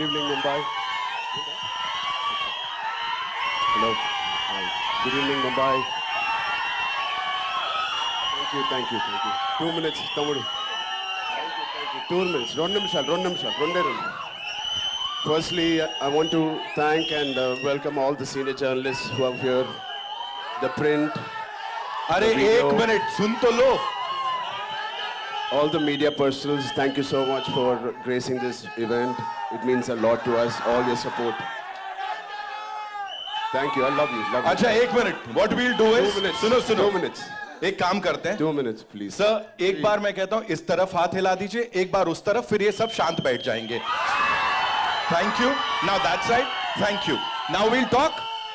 Good evening, Mumbai. Hello. Hi. Good evening, Mumbai. Thank you. 2 minutes, Tamudu. Thank you. 2 minutes. Two నిమిషాలు. Firstly, I want to thank and welcome all the senior journalists who are here. The print. अरे एक minute सुन तो लो. All the media personals, thank you so much for gracing this event. It means a lot to us, all your support. Thank you, I love you. अच्छा एक minute. What we'll do is 2 minutes. सुनो 2 minutes. एक काम करते हैं. 2 minutes, please. Sir एक बार मैं कहता हूं इस तरफ हाथ हिला दीजिए, एक बार उस तरफ, फिर ये सब शांत बैठ जाएंगे. Thank you. Now that side. Thank you. Now we'll talk.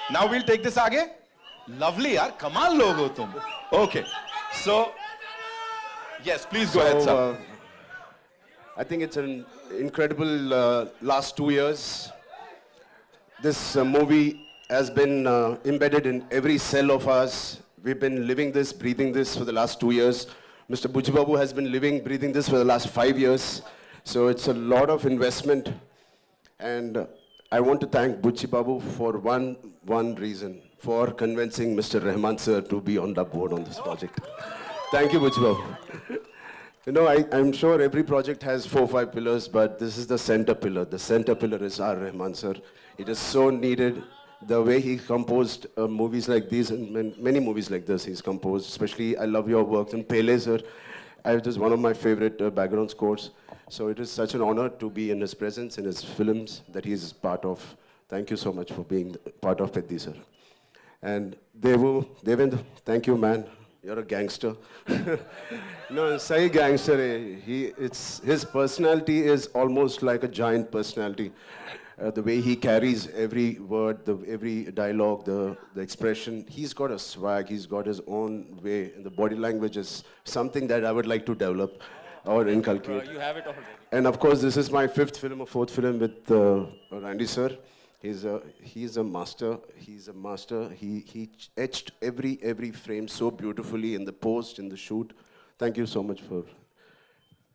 Now we'll take this आगे. Lovely यार, कमाल लोग हो तुम. Okay. So yes, please go ahead, sir. I think it's an incredible last 2 years. This movie has been embedded in every cell of us. We've been living this, breathing this for the last 2 years. Mr. Bujji Babu has been living, breathing this for the last 5 years. So it's a lot of investment. And I want to thank Bujji Babu for one reason, for convincing Mr. Rahman sir to be on the board on this project. Thank you, Bujji Babu. You know, I'm sure every project has 4 or 5 pillars, but this is the center pillar. The center pillar is R. Rahman sir. It is so needed. The way he composed movies like these, and many movies like this he's composed, especially I love your works. And Pele sir, it is one of my favorite background scores. So it is such an honor to be in his presence, in his films that he is part of. Thank you so much for being part of Peddi sir. And Devendra, thank you, man. You're a gangster. No, say gangster. His personality is almost like a giant personality. The way he carries every word, every dialogue, the expression. He's got a swag. He's got his own way. And the body language is something that I would like to develop or inculcate. You have it already. And of course, this is my 5th film or 4th film with Randy sir. He's a master. He's a master. He etched every frame so beautifully in the post, in the shoot. Thank you so much for.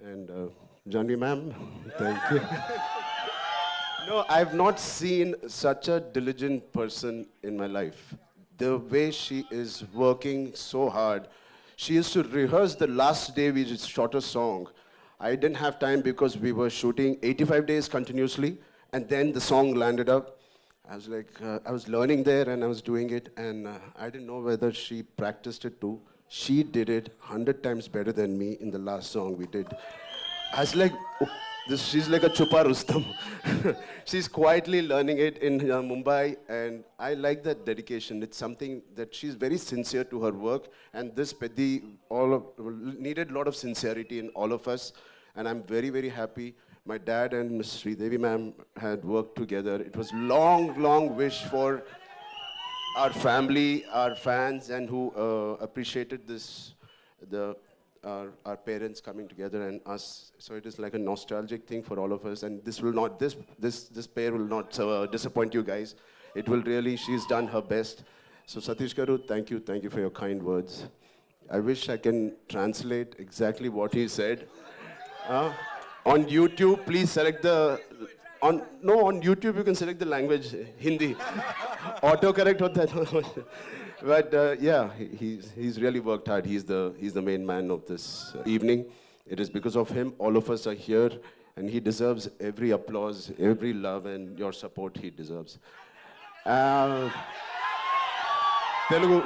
And Janvi ma'am, thank you. No, I've not seen such a diligent person in my life. The way she is working so hard. She used to rehearse the last day we just shot a song. I didn't have time because we were shooting 85 days continuously, and then the song landed up. I was like, I was learning there and I was doing it, and I didn't know whether she practiced it too. She did it 100 times better than me in the last song we did. I was like, she's like a Chupa Rustam. She's quietly learning it in Mumbai, and I like that dedication. It's something that she's very sincere to her work, and this Peddi needed a lot of sincerity in all of us, and I'm very, very happy. My dad and Ms. Sridevi ma'am had worked together. It was long wish for our family, our fans, and who appreciated this, our parents coming together and us. So it is like a nostalgic thing for all of us. And this will not, this pair will not disappoint you guys. It will really, she's done her best. So Satish Garu, thank you for your kind words. I wish I can translate exactly what he said. On YouTube, please select on YouTube you can select the language Hindi. Autocorrect hota hai. But yeah, he's really worked hard. He's the main man of this evening. It is because of him all of us are here, and he deserves every applause, every love, and your support he deserves. Telugu.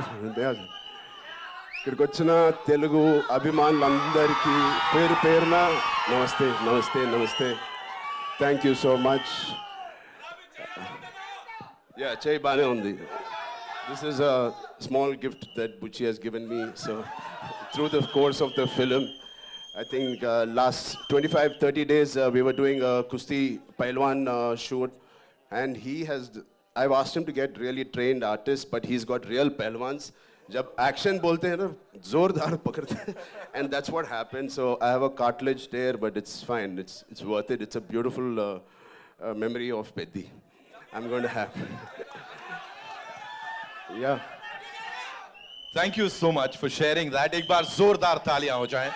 ఇక్కడికి వచ్చిన తెలుగు అభిమానులందరికీ పేరు పేరున నమస్తే. Thank you so much. Yeah, చేయి బానే ఉంది. This is a small gift that Bucci has given me. So through the course of the film, I think last 25-30 days we were doing a Kusti Pailwan shoot, and I've asked him to get really trained artists, but he's got real Pailwans. जब action बोलते हैं ना जोरदार पकड़ते हैं, and that's what happened. So I have a cartilage there, but it's fine. It's worth it. It's a beautiful memory of Peddi. I'm going to have. Yeah. Thank you so much for sharing that. एक बार जोरदार तालियां हो जाएं.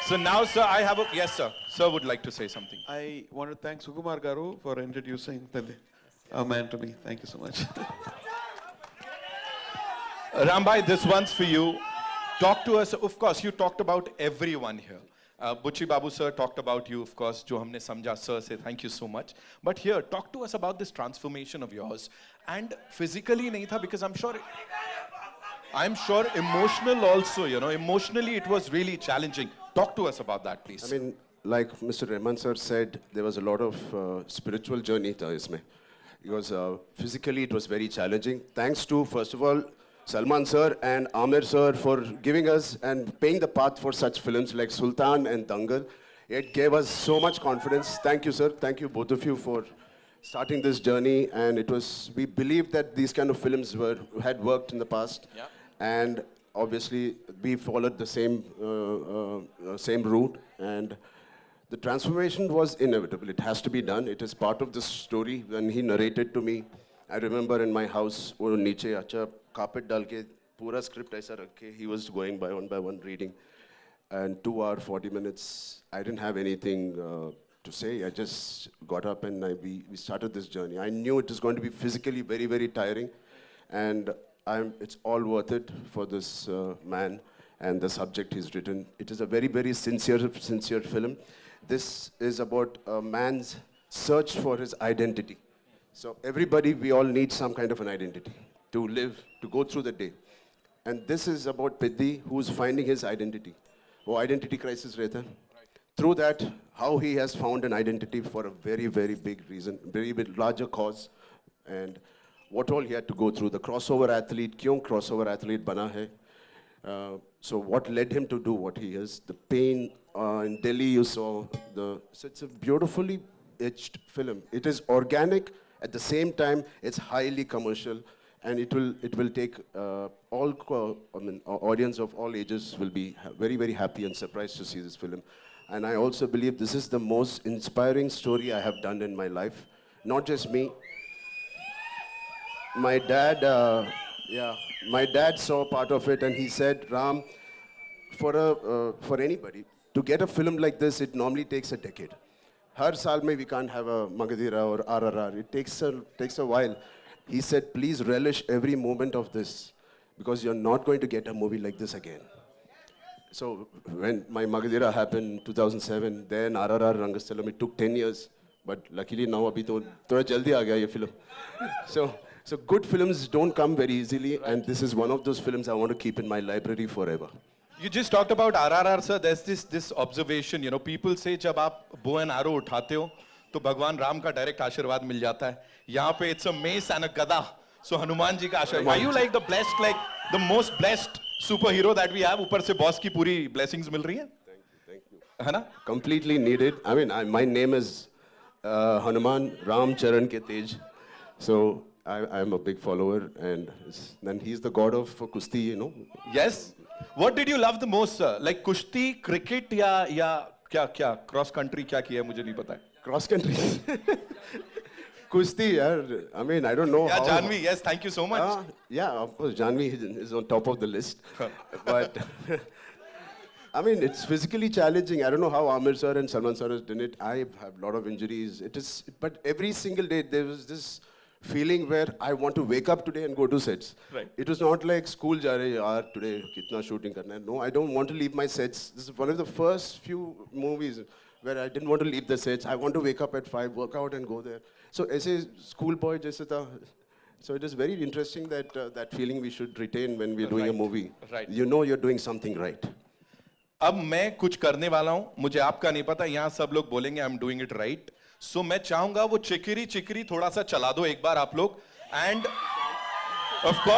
So now, sir, I have a yes, sir. Sir would like to say something. I want to thank Sukumar Garu for introducing a man to me. Thank you so much. Rambhai, this one's for you. Talk to us. Of course, you talked about everyone here. Buchi Babu sir talked about you, of course. Jo humne samjha, sir, say thank you so much. But here, talk to us about this transformation of yours. And physically nahi tha, because I'm sure emotional also, you know, emotionally it was really challenging. Talk to us about that, please. I mean, like Mr. Rahman sir said, there was a lot of spiritual journey tha isme. Because physically it was very challenging. Thanks to, first of all, Salman sir and Amir sir for giving us and paying the path for such films like Sultan and Dangal. It gave us so much confidence. Thank you, sir. Thank you, both of you, for starting this journey. And it was, we believed that these kind of films had worked in the past. Yeah. And obviously, we followed the same route. And the transformation was inevitable. It has to be done. It is part of the story. When he narrated to me, I remember in my house, wo niche acha carpet dal ke pura script aisa rakhe, he was going by one reading. And 2 hours, 40 minutes, I didn't have anything to say. I just got up and we started this journey. I knew it was going to be physically very, very tiring. And it's all worth it for this man and the subject he's written. It is a very, very sincere film. This is about a man's search for his identity. So everybody, we all need some kind of an identity to live, to go through the day. And this is about Piddi, who's finding his identity. Oh, identity crisis rehta hai. Through that, how he has found an identity for a very, very big reason, very big, larger cause. And what all he had to go through. The crossover athlete, kyun crossover athlete bana hai? So what led him to do what he is? The pain in Delhi, you saw. So it's a beautifully etched film. It is organic. At the same time, it's highly commercial, and it will take audience of all ages will be very, very happy and surprised to see this film. And I also believe this is the most inspiring story I have done in my life. Not just me. My dad, my dad saw part of it, and he said, Ram, for anybody to get a film like this, it normally takes a decade. Har saal mein we can't have a Magadhira or RRR. It takes a while. He said, please relish every moment of this, because you're not going to get a movie like this again. So when my Magadhira happened in 2007, then RRR Rangasthalam, it took 10 years. But luckily now abhi to thoda jaldi aa gaya ye film. So good films don't come very easily, and this is one of those films I want to keep in my library forever. You just talked about RRR, sir. There's this observation, you know, people say जब आप bow and arrow उठाते हो तो भगवान राम का direct आशीर्वाद मिल जाता है. यहाँ पे it's a mace and a gada. So Hanuman ji का आशीर्वाद. Are you like the most blessed superhero that we have? ऊपर से boss की पूरी blessings मिल रही हैं? Thank you. है ना? Completely needed. I mean, my name is Hanuman Ram Charan ke Tej. So I'm a big follower, and then he's the god of Kusti, you know. Yes. What did you love the most, sir? Like कुश्ती, cricket या क्या cross country क्या किया मुझे नहीं पता है. Cross country. Kusti, yaar. I mean, I don't know. Yeah, how. Janvi, yes, thank you so much. Yeah, of course, Janvi is on top of the list. But I mean, it's physically challenging. I don't know how Amir sir and Salman sir has done it. I have a lot of injuries. But every single day there was this feeling where I want to wake up today and go to sets. Right. It was not like school ja rahe yaar, today kitna shooting karna hai. No, I don't want to leave my sets. This is one of the first few movies where I didn't want to leave the sets. I want to wake up at 5, work out and go there. So aise schoolboy jaise tha. So it is very interesting that that feeling we should retain when we're doing a movie. Right. You know you're doing something right. अब मैं कुछ करने वाला हूं, मुझे आपका नहीं पता, यहां सब लोग बोलेंगे I am doing it right. So मैं चाहूंगा वो चिकरी चिकरी थोड़ा सा चला दो एक बार आप लोग, एंड ऑफ कोर्स